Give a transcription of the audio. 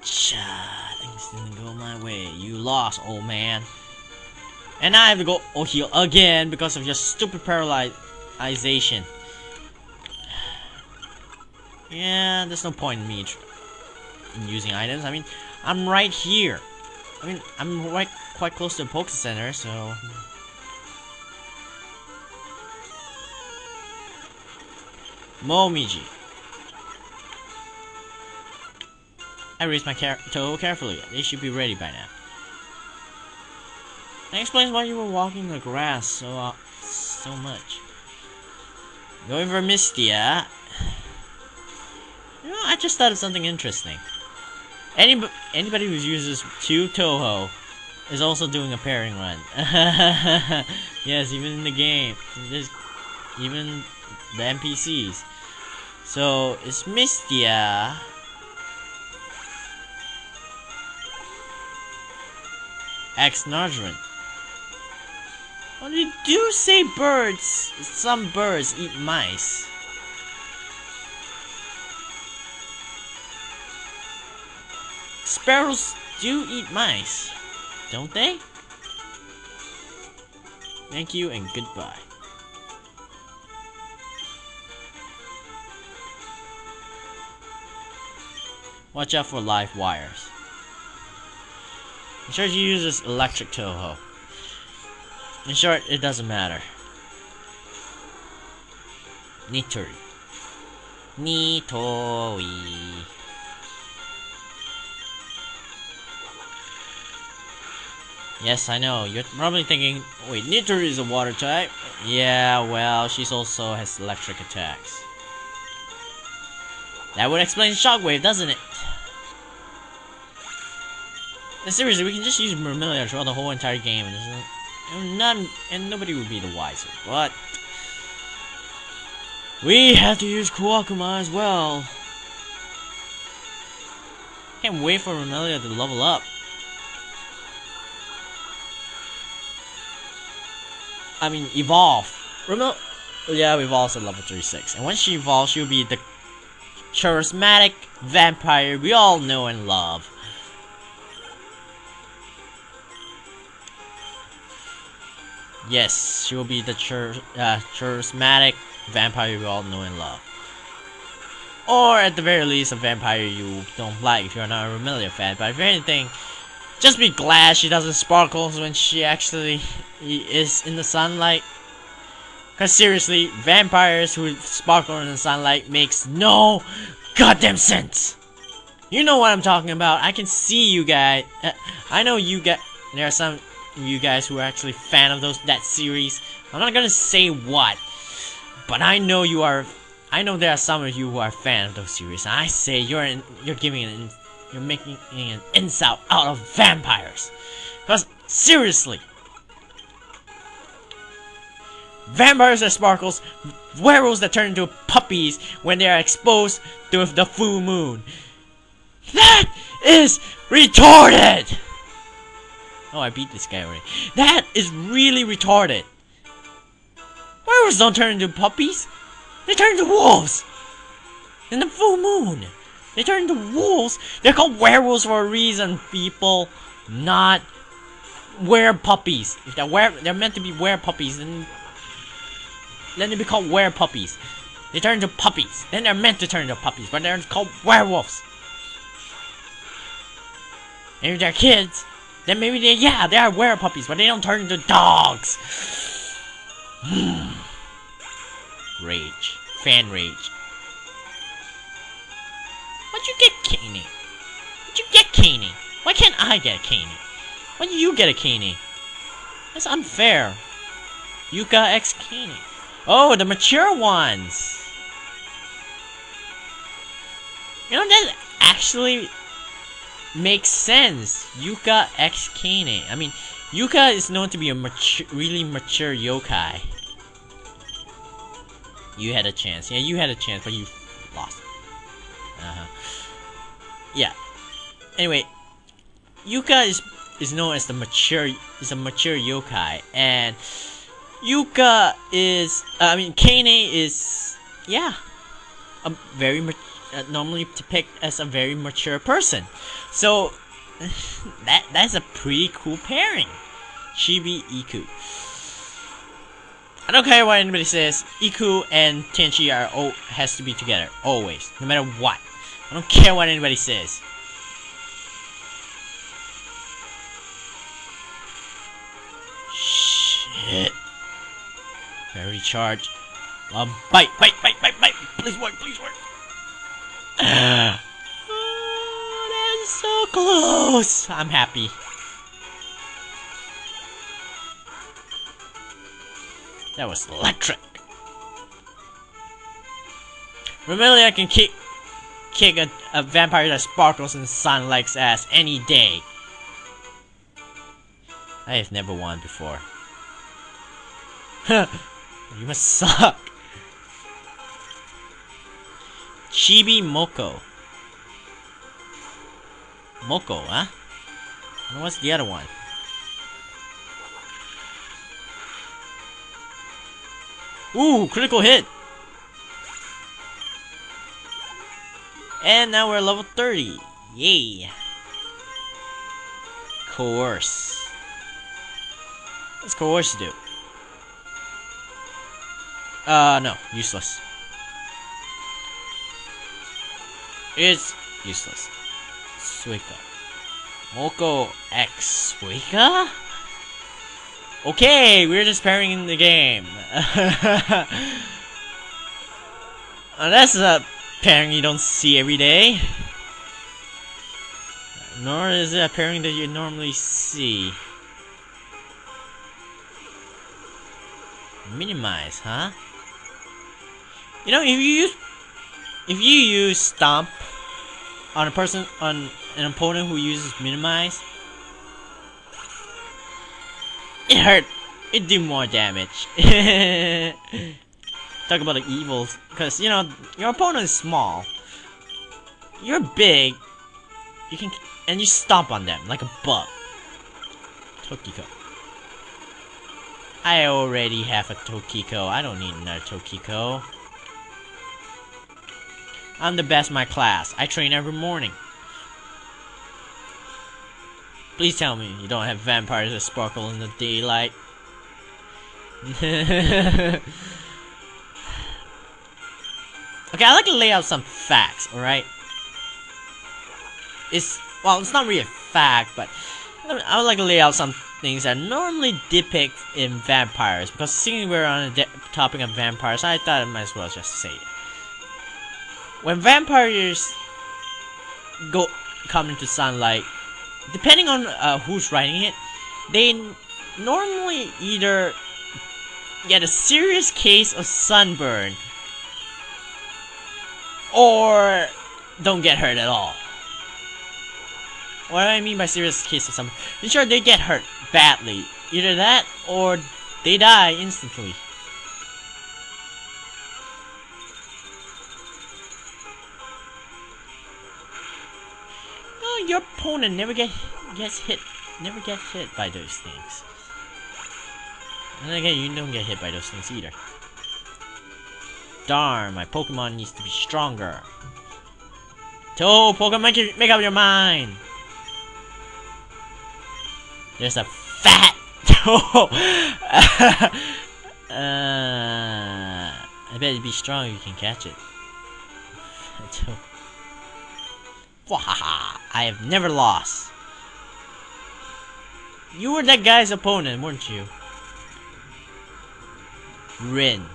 Things didn't go my way. You lost, old man. And I have to go heal again because of your stupid paralyzation. Yeah, there's no point in me in using items. I mean, I'm right here. I mean, I'm quite close to the Poke Center, so... Momiji. I raised my Touhou carefully. They should be ready by now. That explains why you were walking the grass so much. Going for Mistia. You know, I just thought of something interesting. Anybody who uses 2 Touhou is also doing a pairing run. Yes, even in the game. Even the NPCs. So, it's Mistia. X Nargent. Well, you do say birds. Some birds eat mice. Sparrows do eat mice, don't they? Thank you and goodbye. Watch out for live wires. In short, he uses electric Touhou. In short, it doesn't matter. Nitori. Nitori. Yes, I know. You're probably thinking, wait, Nitori is a water type? Yeah, well, she also has electric attacks. That would explain Shockwave, doesn't it? And seriously, we can just use Vermilion throughout the whole entire game, and nobody would be the wiser. But we have to use Kuwakuma as well. Can't wait for Vermilion to level up. I mean, evolve. Yeah, evolves at level 36, and once she evolves, she'll be the charismatic vampire we all know and love. Yes, she will be the charismatic vampire we all know and love. Or at the very least, a vampire you don't like if you're not a Vermilion fan. But if anything, just be glad she doesn't sparkle when she actually is in the sunlight. Cause seriously, vampires who sparkle in the sunlight makes no goddamn sense. You know what I'm talking about. I can see you guys. I know you guys. There are some of you guys who are actually fan of that series. I'm not gonna say what, but I know you are. I know there are some of you who are fan of those series. And I say you're making an insult out of vampires. Cause seriously. Vampires that sparkles, werewolves that turn into puppies when they are exposed to the full moon. That is retarded! Oh, I beat this guy already. That is really retarded. Werewolves don't turn into puppies. They turn into wolves. In the full moon. They turn into wolves. They're called werewolves for a reason, people. Not were-puppies. If they're meant to be were-puppies, then they be called were-puppies. They turn into puppies. Then they're meant to turn into puppies, but they're called werewolves. And if they're kids, then maybe they are were-puppies, but they don't turn into dogs. Rage. Fan rage. Why'd you get Caney? Why'd you get Caney? Why can't I get a Caney? Why did you get a Caney? That's unfair. Yuka X Caney. Oh, the mature ones! You know, that actually makes sense. Yuka X Kane. I mean, Yuka is known to be a really mature yokai. You had a chance. Yeah, you had a chance, but you lost. Yeah. Anyway, Yuka is known as a mature yokai, and Yuka is, Kane is, yeah, a very normally depict as a very mature person. So that's a pretty cool pairing. Chibi Iku. I don't care what anybody says. Iku and Tenchi has to be together always, no matter what. I don't care what anybody says. Shit. Very charged. Bite. Please work. Oh, that's so close. I'm happy. That was electric. Remelia can kick a vampire that sparkles in the sunlight's ass any day. I have never won before. You must suck. Chibi Moko. Moko, huh? And what's the other one? Ooh, critical hit! And now we're level 30. Yay! Coerce. What's coerce do? No, useless. It's useless. Suika. Moko X Suika? Okay, we're just pairing in the game. That's a pairing you don't see every day. Nor is it a pairing that you normally see. Minimize, huh? You know, if you use Stomp on an opponent who uses Minimize, it hurt. It do more damage. Talk about the evils, because you know your opponent is small. You're big. And you stomp on them like a bug. Tokiko. I already have a Tokiko. I don't need another Tokiko. I'm the best in my class. I train every morning. Please tell me you don't have vampires that sparkle in the daylight. Okay, I like to lay out some facts, alright? It's not really a fact, but I would like to lay out some things that normally depict in vampires, because seeing we're on the topic of vampires, I thought I might as well just say it. When vampires come into sunlight, depending on who's writing it, they normally either get a serious case of sunburn or don't get hurt at all. What do I mean by serious case of sunburn? In short, they get hurt badly. Either that or they die instantly. Your opponent never gets hit by those things. And then again, you don't get hit by those things either. Darn, my Pokemon needs to be stronger. Touhou, Pokemon, make up your mind. There's a fat Touhou. I bet it'd be strong if you can catch it. Wahaha! I have never lost. You were that guy's opponent, weren't you? Rin.